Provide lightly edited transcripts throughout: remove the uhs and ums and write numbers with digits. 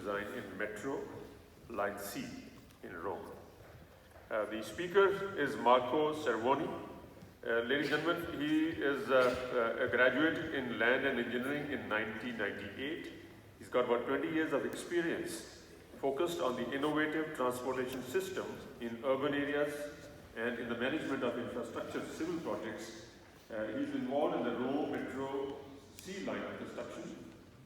design in Metro Line C in Rome. The speaker is Marco Cervone. Ladies and gentlemen, he is a graduate in land and engineering in 1998. He's got about 20 years of experience focused on the innovative transportation systems in urban areas and in the management of infrastructure civil projects. He's involved in the Rome Metro C line construction,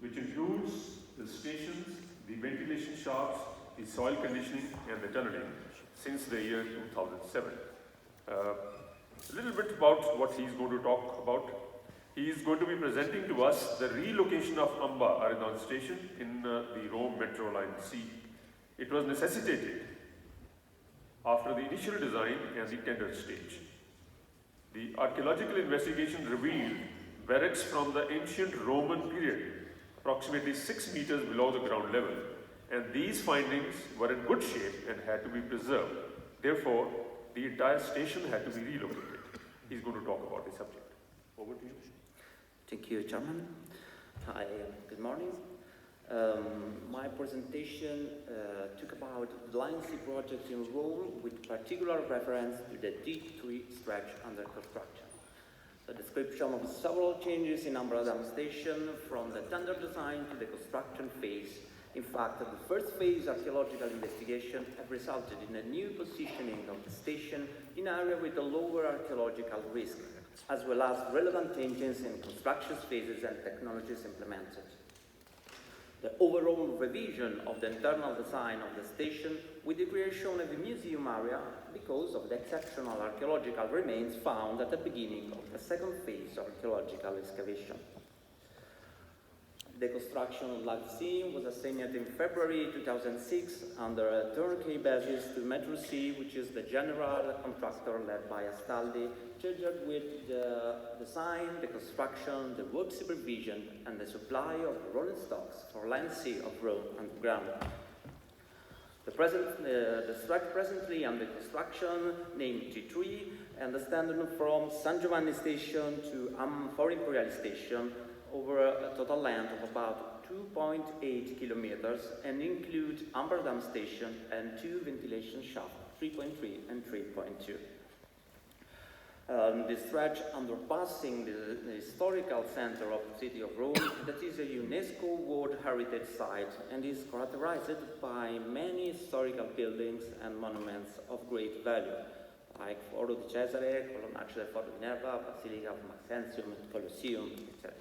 which includes the stations, the ventilation shafts, the soil conditioning and the tunneling since the year 2007. A little bit about what he's going to talk about. He is going to be presenting to us the relocation of Amba Aridon station in the Rome Metro Line C. It was necessitated after the initial design and the tender stage. The archaeological investigation revealed barracks from the ancient Roman period, approximately 6 meters below the ground level, and these findings were in good shape and had to be preserved. Therefore, the entire station had to be relocated. He's going to talk about the subject. Over to you. Thank you, Chairman. Hi, good morning. My presentation took about the Line C project in Rome with particular reference to the D3 stretch under construction. The description of several changes in Ambradam station from the tender design to the construction phase. In fact, the first phase archaeological investigation have resulted in a new positioning of the station in area with a lower archaeological risk, as well as relevant changes in construction phases and technologies implemented. The overall revision of the internal design of the station with the creation of a museum area because of the exceptional archaeological remains found at the beginning of the second phase of archaeological excavation. The construction of Line C was assigned in February 2006 under a turnkey basis to Metro C, which is the general contractor led by Astaldi, charged with the design, the construction, the work supervision, and the supply of rolling stocks for Line C of Rome underground. The stretch presently under construction, named T3, and extended from San Giovanni Station to Fort Imperiale Station, over a total length of about 2.8 kilometers and include Ambradam Station and 2 ventilation shafts, 3.3 and 3.2. The stretch underpassing the historical center of the city of Rome, that is a UNESCO World Heritage Site and is characterized by many historical buildings and monuments of great value, like Foro di Cesare, Colonnaccio del Foro di Nerva, Basilica of Maxentium, Colosseum, etc.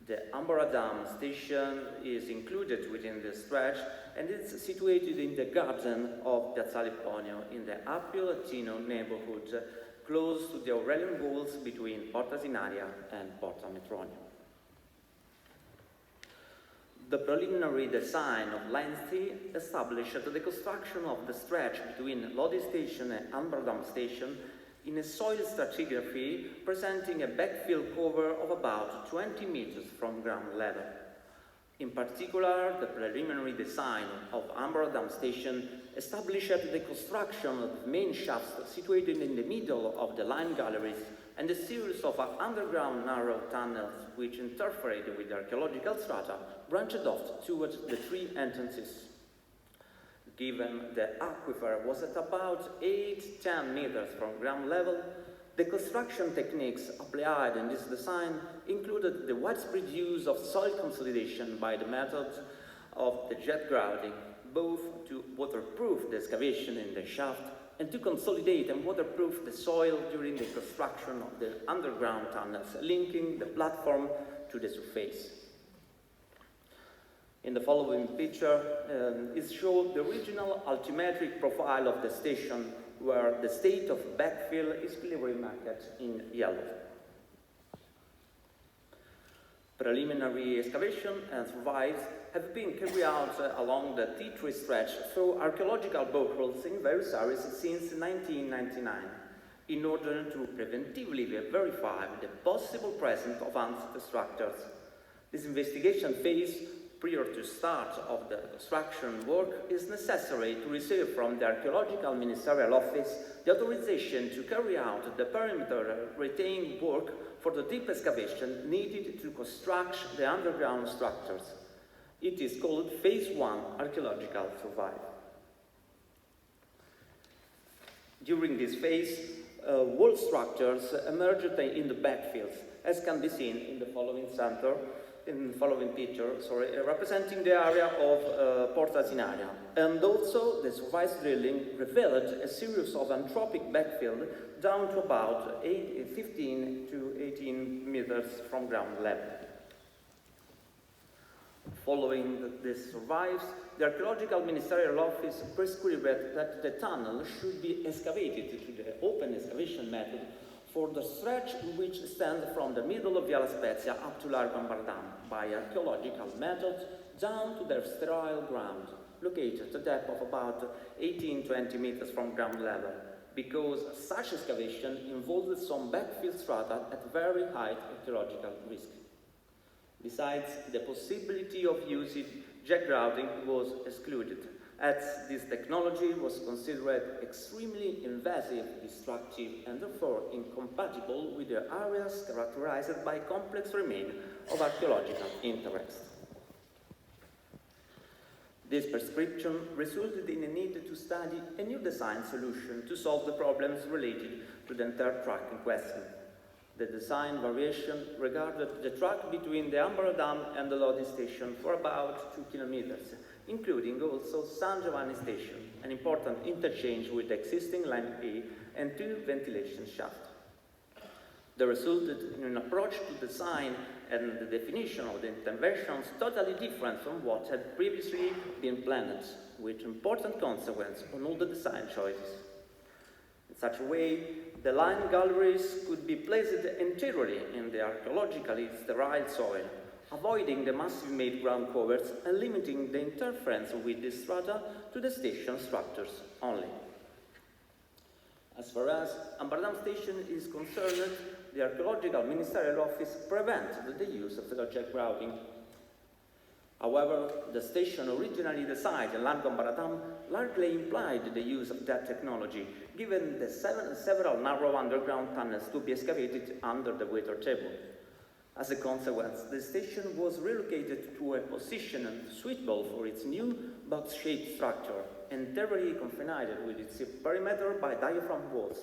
The Ambradam station is included within the stretch and it's situated in the garden of Piazzale Ponio in the Appio Latino neighborhood, close to the Aurelian walls between Porta Sinaria and Porta Metronio. The preliminary design of Line C established the construction of the stretch between Lodi Station and Ambradam Station in a soil stratigraphy presenting a backfill cover of about 20 meters from ground level. In particular, the preliminary design of Ambradam Station established the construction of the main shafts situated in the middle of the line galleries and a series of underground narrow tunnels which interfered with the archaeological strata branched off towards the 3 entrances. Given the aquifer was at about 8–10 meters from ground level, the construction techniques applied in this design included the widespread use of soil consolidation by the method of the jet grouting, both to waterproof the excavation in the shaft and to consolidate and waterproof the soil during the construction of the underground tunnels linking the platform to the surface. In the following picture is shown the original altimetric profile of the station, where the state of backfill is clearly marked in yellow. Preliminary excavation and surveys have been carried out along the T3 stretch through archaeological boreholes in various areas since 1999, in order to preventively verify the possible presence of ancient structures. This investigation phase, prior to start of the construction work, is necessary to receive from the Archaeological Ministerial Office the authorization to carry out the perimeter retaining work for the deep excavation needed to construct the underground structures. It is called Phase 1 Archaeological Survey. During this phase, wall structures emerged in the backfields, as can be seen in the following picture, representing the area of Porta Sinaria. And also, the survey drilling revealed a series of anthropic backfield down to about 15 to 18 meters from ground level. Following these surveys, the Archaeological Ministerial Office prescribed that the tunnel should be excavated to the open excavation method for the stretch which stands from the middle of Via La Spezia up to Largo Ambardam by archaeological methods down to their sterile ground, located at a depth of about 18-20 meters from ground level, because such excavation involved some backfill strata at very high archaeological risk. Besides, the possibility of using jack grouting was excluded, as this technology was considered extremely invasive, destructive, and therefore incompatible with the areas characterized by complex remains of archaeological interest. This prescription resulted in a need to study a new design solution to solve the problems related to the entire track in question. The design variation regarded the track between the Ambaro Dam and the Lodi station for about 2 kilometers, including also San Giovanni station, an important interchange with the existing Line A and 2 ventilation shafts. The resulted in an approach to design and the definition of the interventions totally different from what had previously been planned, with important consequence on all the design choices. In such a way, the line galleries could be placed entirely in the archaeologically sterile soil, avoiding the massive made ground covers and limiting the interference with the strata to the station structures only. As far as Ambardam station is concerned, the Archaeological Ministerial Office prevented the use of the jack grouting. However, the station originally designed in Largo Ambardam largely implied the use of that technology, given the several narrow underground tunnels to be excavated under the water table. As a consequence, the station was relocated to a position suitable for its new box-shaped structure, entirely confined with its perimeter by diaphragm walls,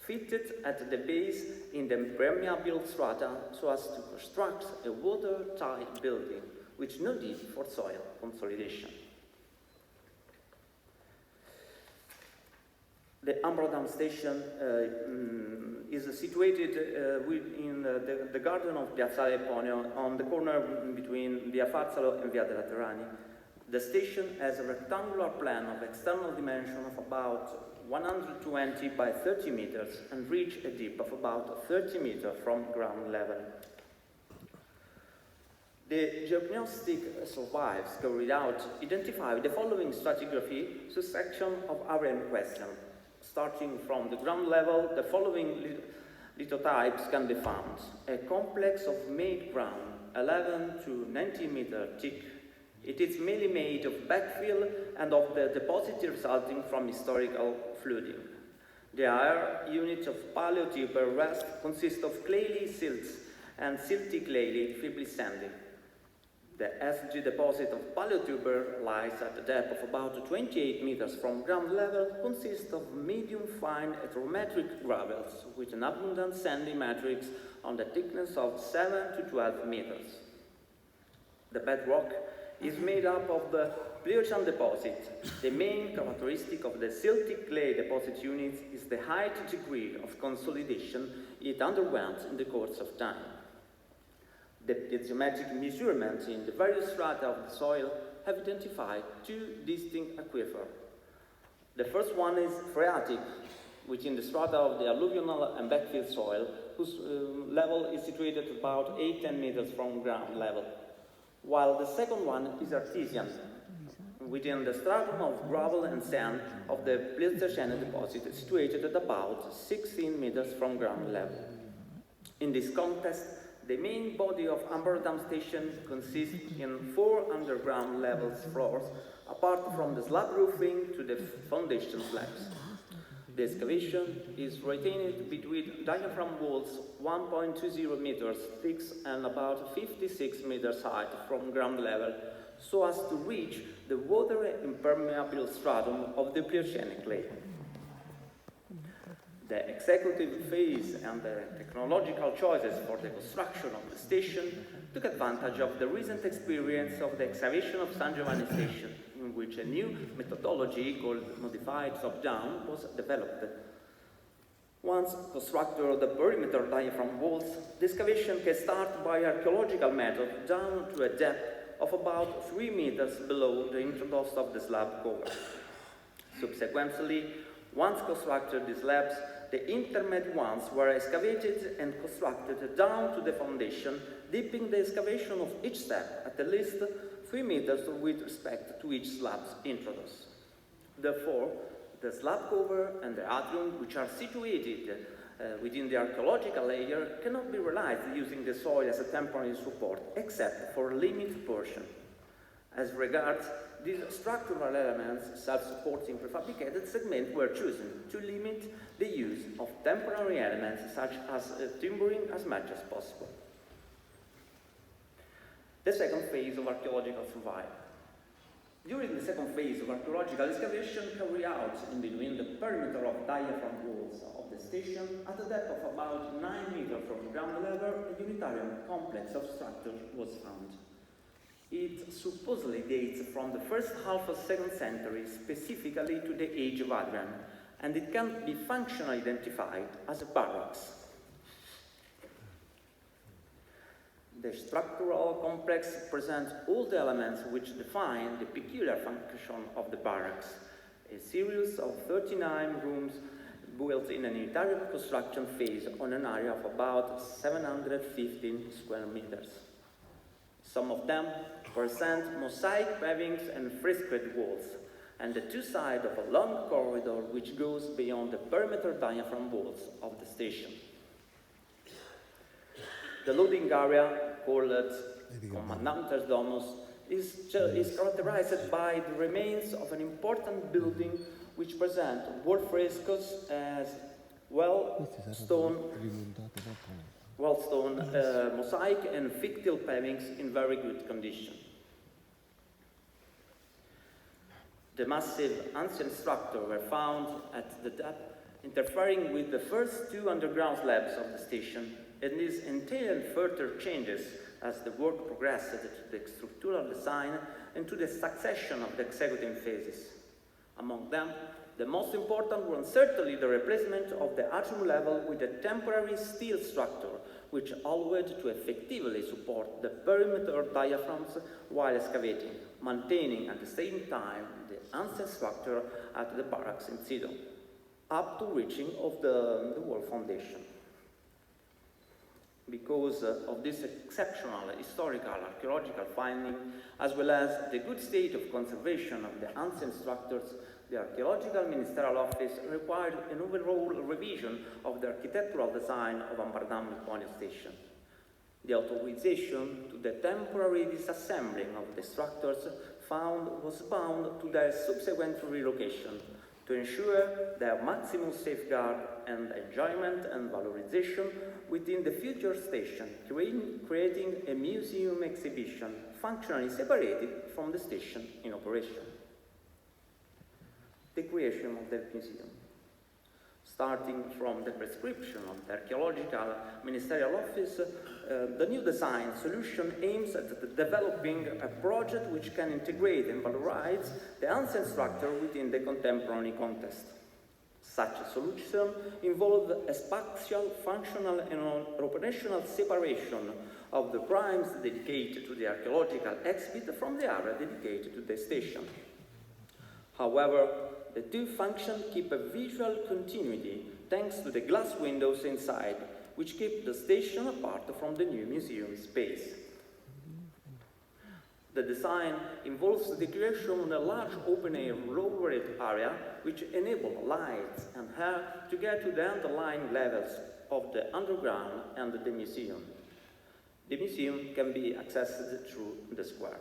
fitted at the base in the permeable strata so as to construct a watertight building, with no need for soil consolidation. The Ambaro Dam station is situated within the garden of Piazzale Ponio on the corner between Via Fazzalo and Via della Terrani. The station has a rectangular plan of external dimension of about 120 by 30 meters and reach a depth of about 30 meters from ground level. The geognostic surveys carried out identify the following stratigraphy subsection of area in question. Starting from the ground level, the following lithotypes can be found. A complex of made ground, 11 to 19 meters thick. It is mainly made of backfill and of the deposit resulting from historical flooding. The higher unit of paleotuber rest consists of clayey silts and silty clayey fibrily sandy. The SG deposit of paleotuber lies at a depth of about 28 meters from ground level, consists of medium-fine heterometric gravels with an abundant sandy matrix on the thickness of 7 to 12 meters. The bedrock is made up of the Pliocene deposit. The main characteristic of the silty clay deposit units is the high degree of consolidation it underwent in the course of time. The geometric measurements in the various strata of the soil have identified 2 distinct aquifers. The first one is phreatic, which in the strata of the alluvional and backfill soil, whose level is situated about 8-10 meters from ground level, while the second one is artesian, within the stratum of gravel and sand of the Pleistocene deposit, situated at about 16 meters from ground level. In this context, the main body of Ambaro Dam station consists in 4 underground levels floors, apart from the slab roofing to the foundation slabs. The excavation is retained between diaphragm walls 1.20 meters thick and about 56 meters high from ground level so as to reach the water-impermeable stratum of the Pliocene clay. The executive phase and the technological choices for the construction of the station took advantage of the recent experience of the excavation of San Giovanni station, in which a new methodology called modified top-down was developed. Once constructed the perimeter diaphragm walls, the excavation can start by archaeological method down to a depth of about 3 meters below the introduction of the slab cover. Subsequently, once constructed the slabs, the intermediate ones were excavated and constructed down to the foundation, deepening the excavation of each step at least 3 meters with respect to each slab's introduce. Therefore, the slab cover and the atrium, which are situated within the archaeological layer, cannot be realized using the soil as a temporary support, except for a limited portion. As regards these structural elements, self-supporting prefabricated segments were chosen to limit the use of temporary elements such as timbering as much as possible. The second phase of archaeological survival. During the second phase of archaeological excavation carried out in between the perimeter of diaphragm walls of the station, at a depth of about 9 meters from ground level, a unitarian complex of structures was found. It supposedly dates from the first half of the 2nd century, specifically to the age of Hadrian, and it can be functionally identified as a barracks. The structural complex presents all the elements which define the peculiar function of the barracks, a series of 39 rooms built in an unitarian construction phase on an area of about 715 square meters. Some of them present mosaic pavings and frescoed walls, and the two sides of a long corridor which goes beyond the perimeter diaphragm walls of the station. The loading area, called Commandantes Domus, is characterized by the remains of an important building which present wall frescoes as well stone mosaic and fictile pavings in very good condition. The massive ancient structure were found at the depth, interfering with the first 2 underground slabs of the station, and this entailed further changes as the work progressed to the structural design and to the succession of the executive phases. Among them, the most important was certainly the replacement of the atrium level with a temporary steel structure, which allowed to effectively support the perimeter diaphragms while excavating, maintaining at the same time the ancient structure at the barracks in situ, up to reaching of the wall foundation. Because of this exceptional historical archaeological finding, as well as the good state of conservation of the ancient structures, the Archaeological Ministerial Office required an overall revision of the architectural design of Amsterdam Melbourne Station. The authorization to the temporary disassembling of the structures found was bound to their subsequent relocation to ensure their maximum safeguard and enjoyment and valorization within the future station, creating a museum exhibition functionally separated from the station in operation. The creation of the museum. Starting from the prescription of the Archaeological Ministerial Office, the new design solution aims at developing a project which can integrate and valorize the ancient structure within the contemporary context. Such a solution involved a spatial, functional, and operational separation of the primes dedicated to the archaeological exhibit from the area dedicated to the station. However, the two functions keep a visual continuity thanks to the glass windows inside, which keep the station apart from the new museum space. The design involves the creation of a large open-air lowered area which enables light and air to get to the underlying levels of the underground and the museum. The museum can be accessed through the square.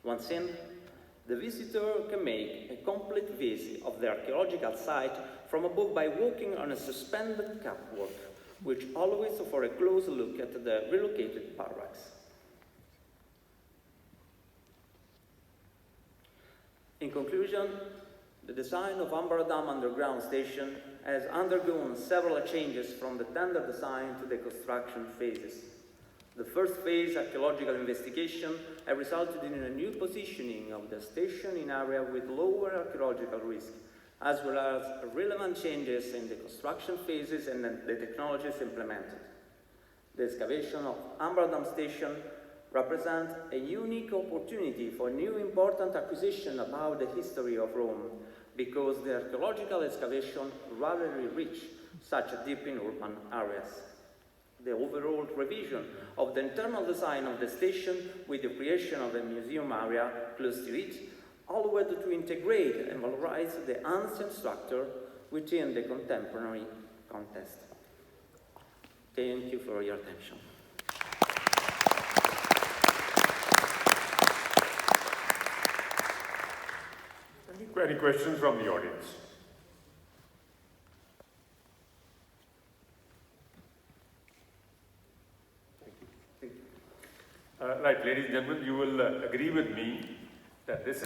Once in, the visitor can make a complete visit of the archaeological site from above by walking on a suspended catwalk, which always for a close look at the relocated barracks. In conclusion, the design of Amsterdam Underground Station has undergone several changes from the tender design to the construction phases. The first phase, archaeological investigation, has resulted in a new positioning of the station in area with lower archaeological risk, as well as relevant changes in the construction phases and the technologies implemented. The excavation of Amsterdam Station represents a unique opportunity for new important acquisition about the history of Rome, because the archaeological excavation rarely reach such deep in urban areas. The overall revision of the internal design of the station with the creation of a museum area close to it allowed to integrate and valorize the ancient structure within the contemporary context. Thank you for your attention. Any questions from the audience? Right, ladies and gentlemen, you will agree with me that this